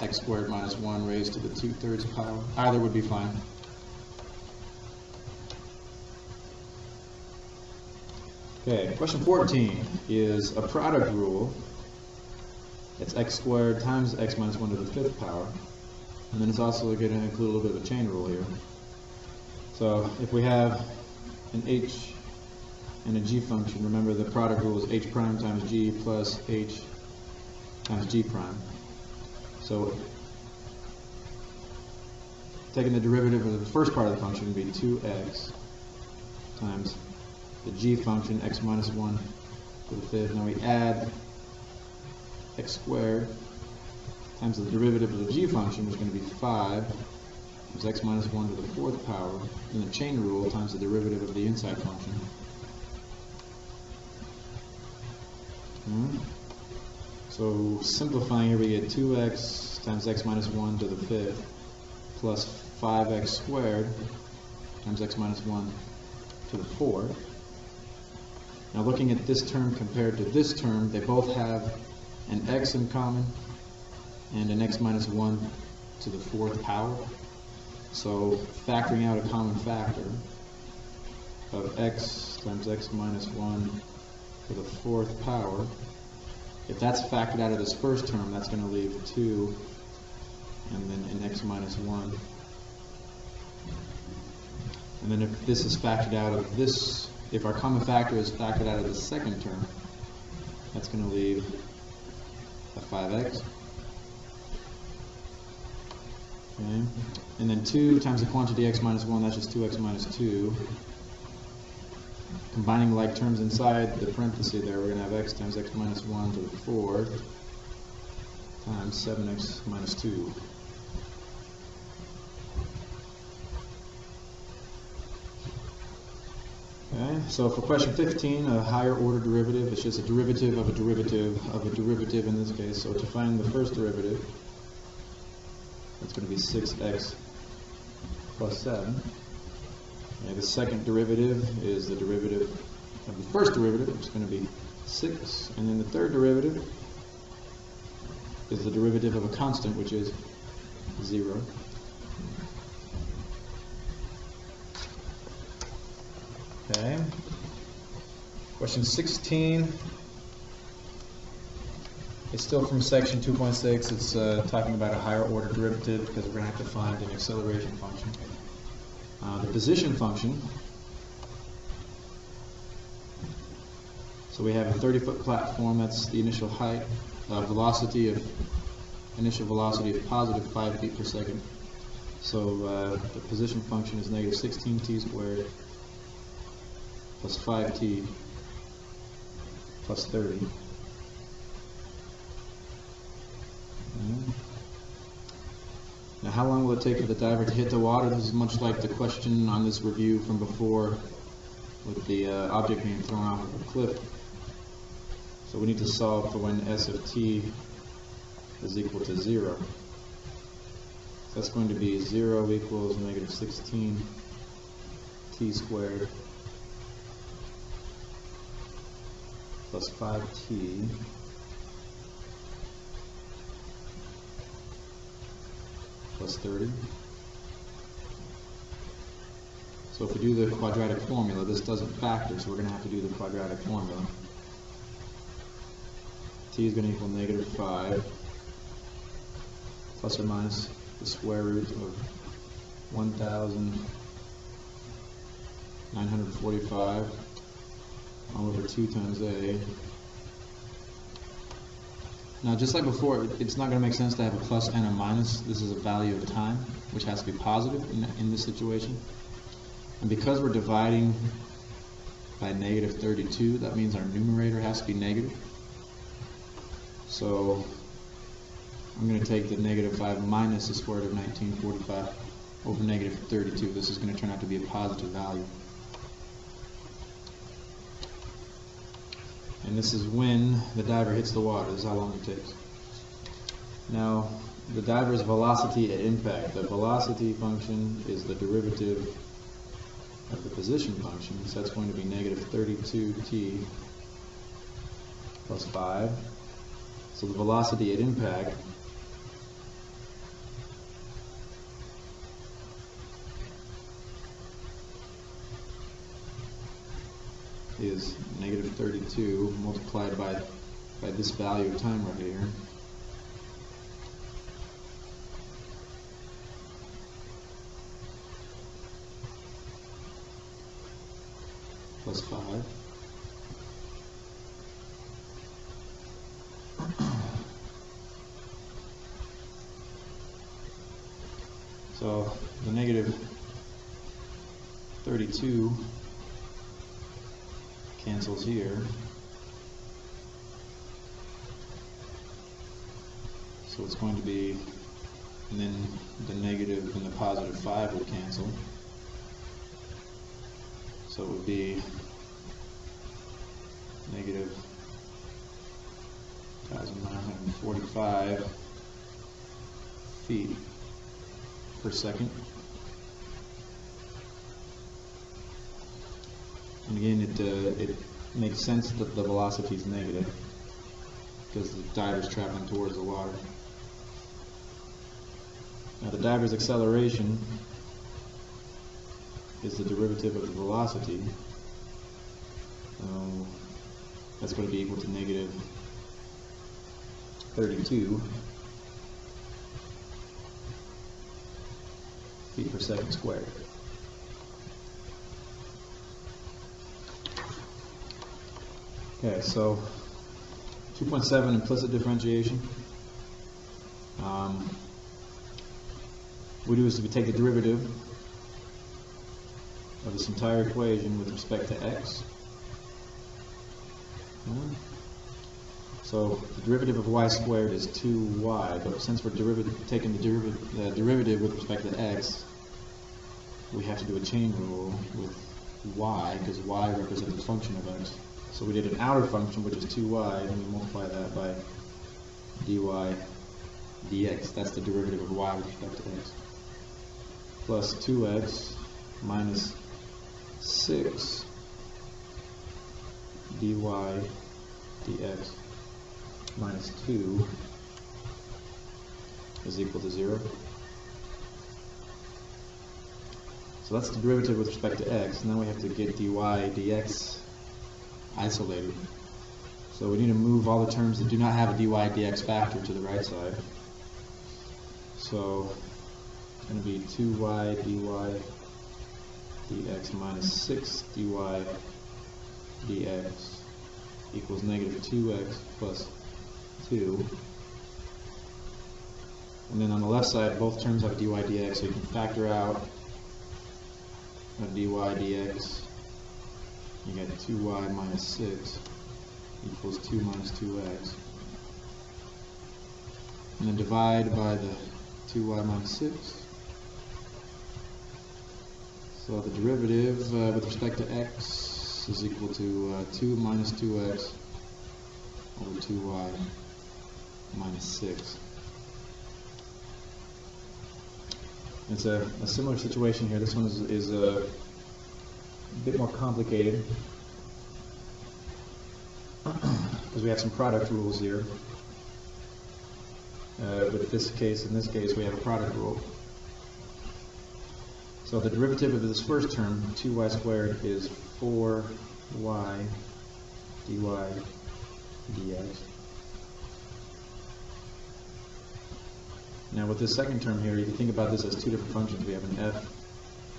x squared minus 1 raised to the 2/3 power. Either would be fine. Okay, question 14 is a product rule. It's x squared times x minus 1 to the 5th power. And then it's also going to include a little bit of a chain rule here. So if we have an h and a g function, remember the product rule is h prime times g plus h times g prime. So taking the derivative of the first part of the function would be 2x times the g function, x minus 1 to the 5th. Now we add x squared times the derivative of the g function, which is going to be 5 times x minus 1 to the 4th power, and the chain rule times the derivative of the inside function. So simplifying here, we get 2x times x minus 1 to the 5th plus 5x squared times x minus 1 to the 4th. Now looking at this term compared to this term, they both have an x in common and an x minus 1 to the 4th power. So factoring out a common factor of x times x minus 1 to the 4th power, if that's factored out of this first term, that's going to leave 2 and then an x minus 1. And then if this is factored out of this, if our common factor is factored out of the second term, that's going to leave a 5x. Okay. And then 2 times the quantity x minus 1, that's just 2x minus 2. Combining like terms inside the parenthesis there, we're going to have x times x minus 1 to the 4th times 7x minus 2. Okay, so for question 15, a higher order derivative, it's just a derivative of a derivative of a derivative in this case. So to find the first derivative, that's going to be 6x plus 7. Okay, the second derivative is the derivative of the first derivative, which is going to be 6. And then the third derivative is the derivative of a constant, which is 0. Okay. Question 16. It's still from section 2.6. It's talking about a higher order derivative because we're going to have to find an acceleration function. The position function. So we have a 30-foot platform. That's the initial height, initial velocity of positive 5 feet per second. So the position function is negative 16t squared plus 5t plus 30. Now how long will it take for the diver to hit the water? This is much like the question on this review from before with the object being thrown off of a cliff. So we need to solve for when s of t is equal to 0. So that's going to be 0 equals negative 16 t squared plus 5t plus 30. So if we do the quadratic formula, this doesn't factor, so we're going to have to do the quadratic formula. T is going to equal negative 5 plus or minus the square root of 1,945 all over 2 times a. Now, just like before, it's not going to make sense to have a plus and a minus. This is a value of time, which has to be positive in this situation. And because we're dividing by negative 32, that means our numerator has to be negative. So I'm going to take the negative 5 minus the square root of 1945 over negative 32. This is going to turn out to be a positive value. And this is when the diver hits the water. This is how long it takes. Now, the diver's velocity at impact. The velocity function is the derivative of the position function. So that's going to be negative 32t plus 5. So the velocity at impact is negative 32 multiplied by this value of time right here. Plus 5. So the negative 32 cancels here. So it's going to be, and then the negative and the positive 5 will cancel. So it would be negative 1,945 feet per second. And again, it makes sense that the velocity is negative because the diver is traveling towards the water. Now the diver's acceleration is the derivative of the velocity. That's going to be equal to negative 32 feet per second squared. Okay, so 2.7 implicit differentiation. What we do is we take the derivative of this entire equation with respect to x. So the derivative of y squared is 2y, but since we're taking the derivative with respect to x, we have to do a chain rule with y, because y represents a function of x. So we did an outer function, which is 2y, and we multiply that by dy dx. That's the derivative of y with respect to x. Plus 2x minus 6 dy dx minus 2 is equal to 0. So that's the derivative with respect to x. Now we have to get dy dx isolated. So we need to move all the terms that do not have a dy dx factor to the right side. So it's going to be 2y dy dx minus 6 dy dx equals negative 2x plus 2. And then on the left side, both terms have dy dx, so you can factor out a dy dx. You get 2y minus 6 equals 2 minus 2x. And then divide by the 2y minus 6. So the derivative with respect to x is equal to 2 minus 2x over 2y minus 6. It's a similar situation here. This one is a bit more complicated because we have some product rules here. But in this case, we have a product rule. So the derivative of this first term, 2y squared, is 4y dy dx. Now with this second term here, you can think about this as two different functions. We have an f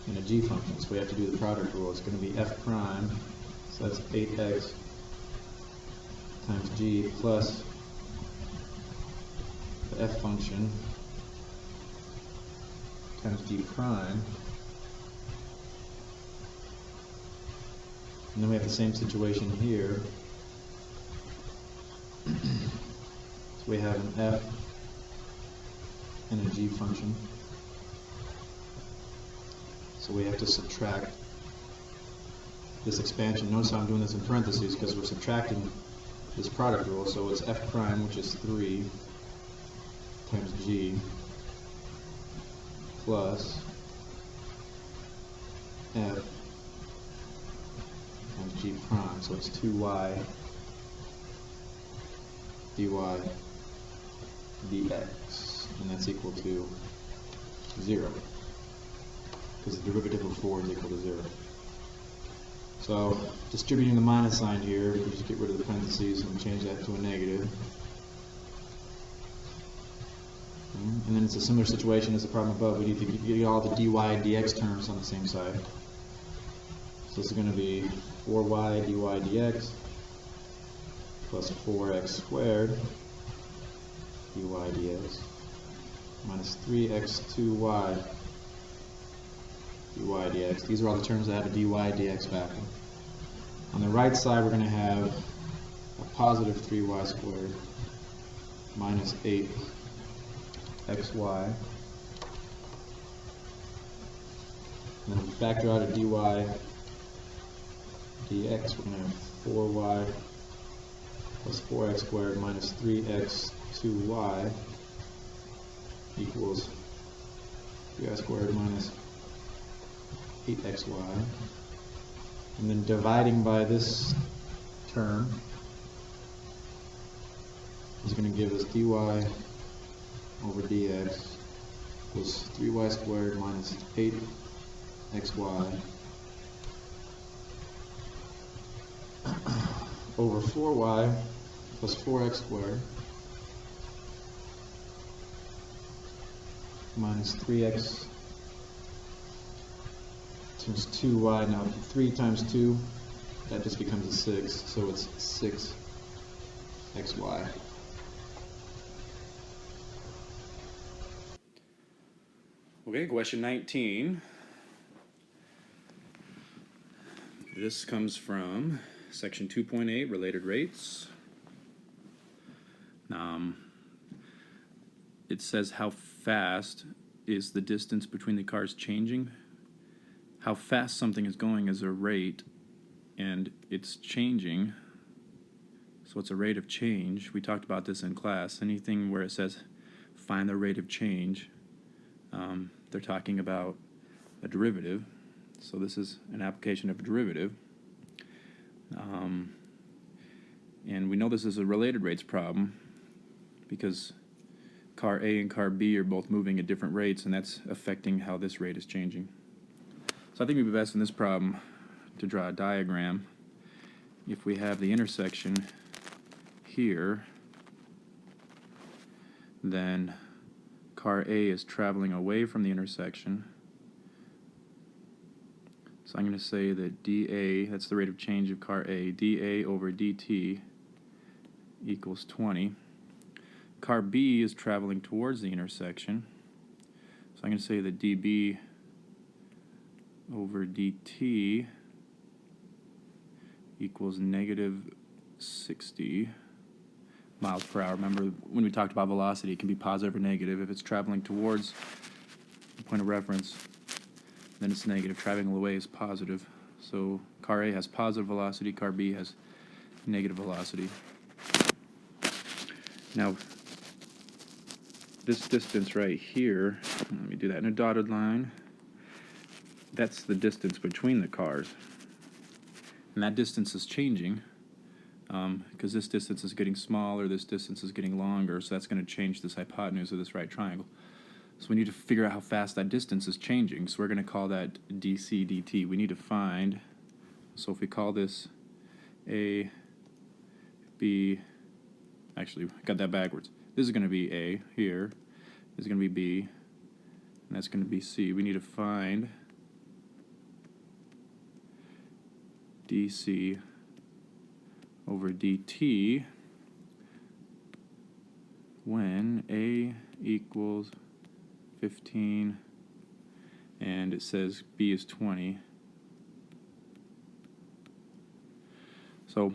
and a g function, so we have to do the product rule. It's going to be f prime, so that's 8x times g plus the f function times g prime. And then we have the same situation here. So we have an f and a g function. So we have to subtract this expansion. Notice how I'm doing this in parentheses because we're subtracting this product rule. So it's f prime, which is 3 times g plus f times g prime. So it's 2y dy dx, and that's equal to 0 because the derivative of 4 is equal to 0. So distributing the minus sign here, we just get rid of the parentheses and change that to a negative. And then it's a similar situation as the problem above. We need to get all the dy dx terms on the same side. So this is going to be 4y dy dx plus 4x squared dy dx minus 3x2y dy dx. These are all the terms that have a dy dx factor. On the right side, we're going to have a positive 3y squared minus 8xy. And then we factor out a dy dx. We're going to have 4y plus 4x squared minus 3x2y equals 3y squared minus 8xy. And then dividing by this term is going to give us dy over dx equals 3y squared minus 8xy over 4y plus 4x squared minus 3x times 2y. Now 3 times 2, that just becomes a 6, so it's 6xy. Okay, question 19. This comes from section 2.8, related rates. It says how fast is the distance between the cars changing. How fast something is going is a rate, and it's changing, so it's a rate of change. We talked about this in class. Anything where it says find the rate of change, they're talking about a derivative. So this is an application of a derivative. And we know this is a related rates problem because car A and car B are both moving at different rates, and that's affecting how this rate is changing. So I think it would be best in this problem to draw a diagram. If we have the intersection here, then car A is traveling away from the intersection. So I'm going to say that dA, that's the rate of change of car A, dA over dt equals 20. Car B is traveling towards the intersection. So I'm going to say that dB over dt equals negative 60 miles per hour. Remember, when we talked about velocity, it can be positive or negative. If it's traveling towards the point of reference, then it's negative. Traveling away is positive. So car A has positive velocity, car B has negative velocity. Now, this distance right here, let me do that in a dotted line, that's the distance between the cars. And that distance is changing because this distance is getting smaller, this distance is getting longer, so that's going to change this hypotenuse of this right triangle. So we need to figure out how fast that distance is changing. So we're going to call that dc dt. We need to find, so if we call this A, B, actually, I got that backwards. This is going to be A here, this is going to be B, and that's going to be C. We need to find dc over dt when A equals 15 and it says B is 20. So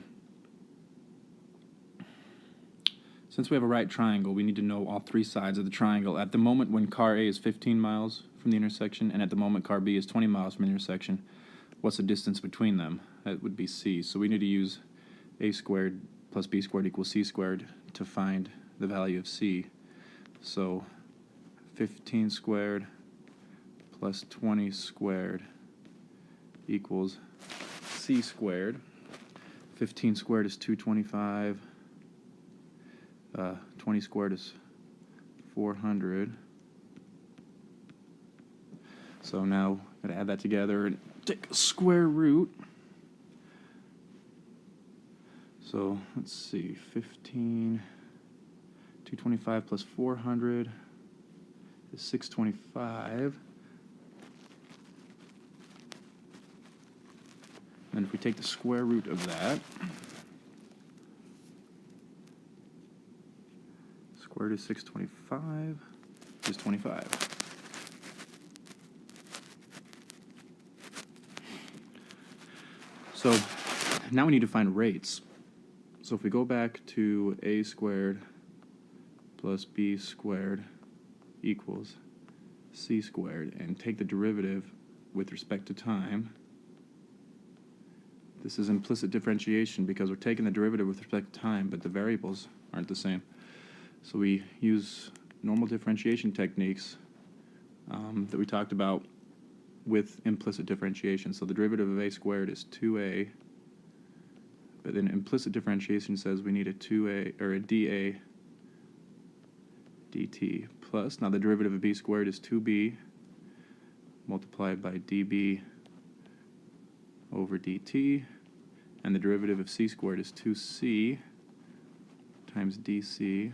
since we have a right triangle, we need to know all three sides of the triangle. At the moment when car A is 15 miles from the intersection and at the moment car B is 20 miles from the intersection, what's the distance between them? That would be C. So we need to use A squared plus B squared equals C squared to find the value of C. So 15 squared plus 20 squared equals C squared. 15 squared is 225. 20 squared is 400. So now I'm going to add that together and take a square root. So let's see, 225 plus 400 is 625. And if we take the square root of that, square root of 625 is 25. So now we need to find rates. So if we go back to A squared plus B squared equals C squared and take the derivative with respect to time, this is implicit differentiation because we're taking the derivative with respect to time, but the variables aren't the same. So we use normal differentiation techniques that we talked about with implicit differentiation. So the derivative of A squared is 2A, but then implicit differentiation says we need a 2A or a dA dt plus, now the derivative of B squared is 2B multiplied by dB over dt, and the derivative of c squared is 2c times dc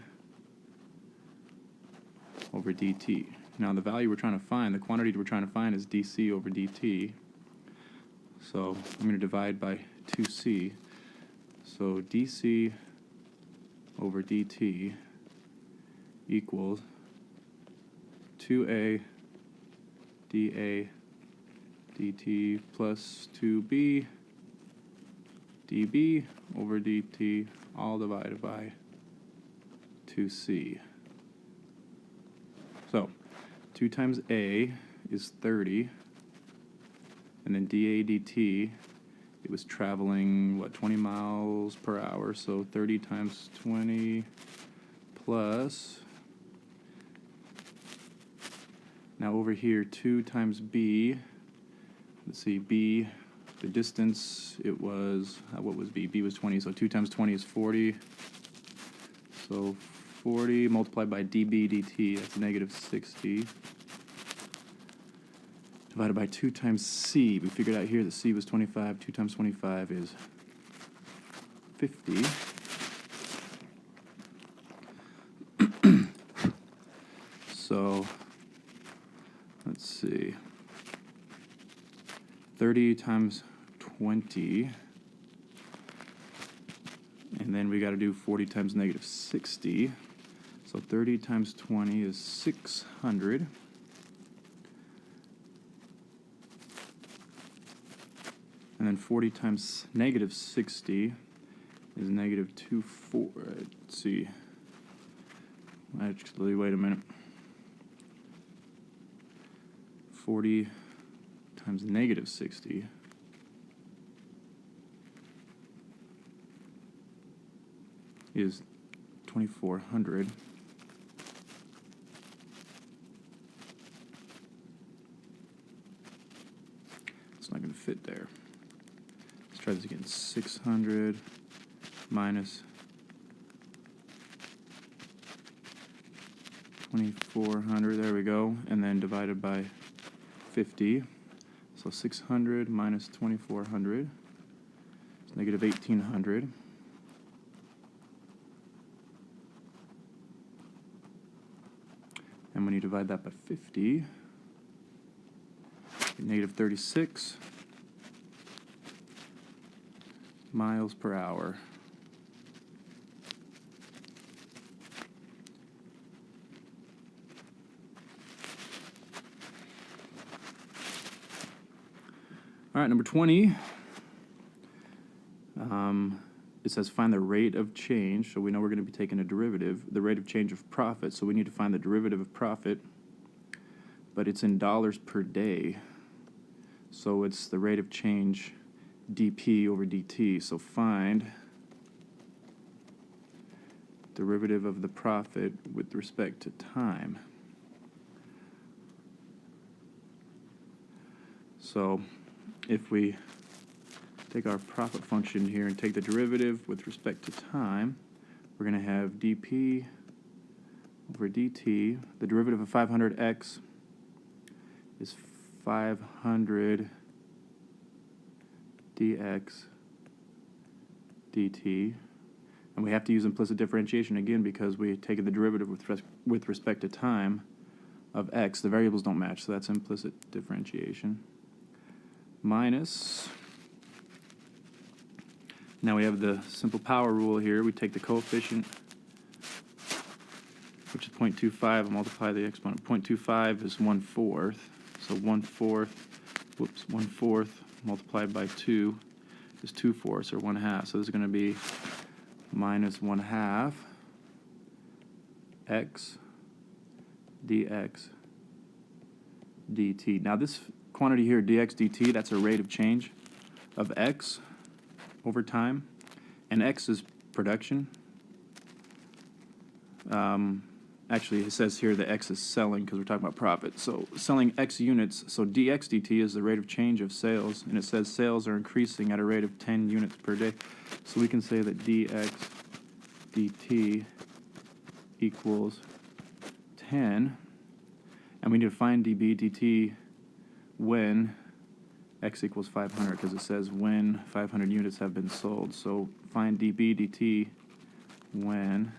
over dt. Now the value we're trying to find, the quantity we're trying to find is dc over dt. So I'm going to divide by 2c. So dc over dt equals 2a dA dt plus 2b dB over dt, all divided by 2c. So 2 times a is 30, and then dA dt, it was traveling, what, 20 miles per hour, so 30 times 20 plus, now over here, 2 times b, let's see, b, the distance, it was, what was b? b was 20, so 2 times 20 is 40, so 40 multiplied by dB dt, that's negative 60, divided by 2 times c. We figured out here that c was 25. 2 times 25 is 50. So, let's see. 30 times 20. And then we got to do 40 times negative 60. So 30 times 20 is 600. And then 40 times negative 60 is negative 24. Let's see. Actually, wait a minute. 40 times negative 60 is 2400. It's not going to fit there. Let's try this again. 600 minus 2400, there we go, and then divided by 50. So 600 minus 2400 is negative 1800. And when you divide that by 50, you get negative 36 miles per hour. All right, number 20, it says find the rate of change. So we know we're going to be taking a derivative, the rate of change of profit. So we need to find the derivative of profit, but it's in dollars per day. So it's the rate of change dP over dt. So find derivative of the profit with respect to time. So if we take our profit function here and take the derivative with respect to time, we're going to have dP over dt. The derivative of 500x is 500 dx dt. And we have to use implicit differentiation again because we've taken the derivative with respect to time of x. The variables don't match, so that's implicit differentiation. Minus, now we have the simple power rule here. We take the coefficient, which is 0.25, and multiply the exponent. 0.25 is 1/4, so 1/4 multiplied by 2 is 2/4, or 1/2. So this is going to be minus 1/2 x dx dt. Now this quantity here, dx dt, that's a rate of change of x over time, and x is production. Actually, it says here that x is selling because we're talking about profit. So selling x units, so dx dt is the rate of change of sales, and it says sales are increasing at a rate of 10 units per day. So we can say that dx dt equals 10, and we need to find dB dt when x equals 500 because it says when 500 units have been sold. So find dB dt when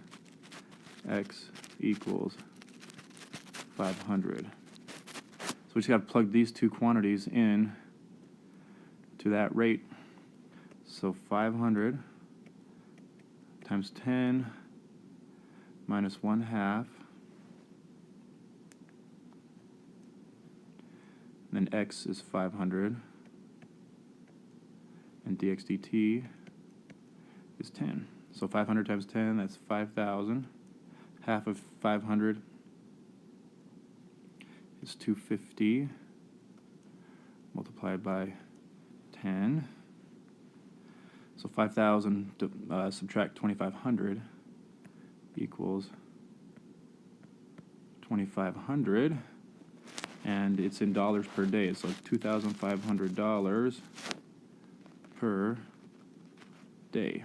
x equals 500. So we just got to plug these two quantities in to that rate. So 500 times 10 minus 1/2, then x is 500, and dx dt is 10. So 500 times 10, that's 5,000. Half of 500 is 250 multiplied by 10. So 5,000 subtract 2,500 equals 2,500, and it's in dollars per day. So $2,500 per day.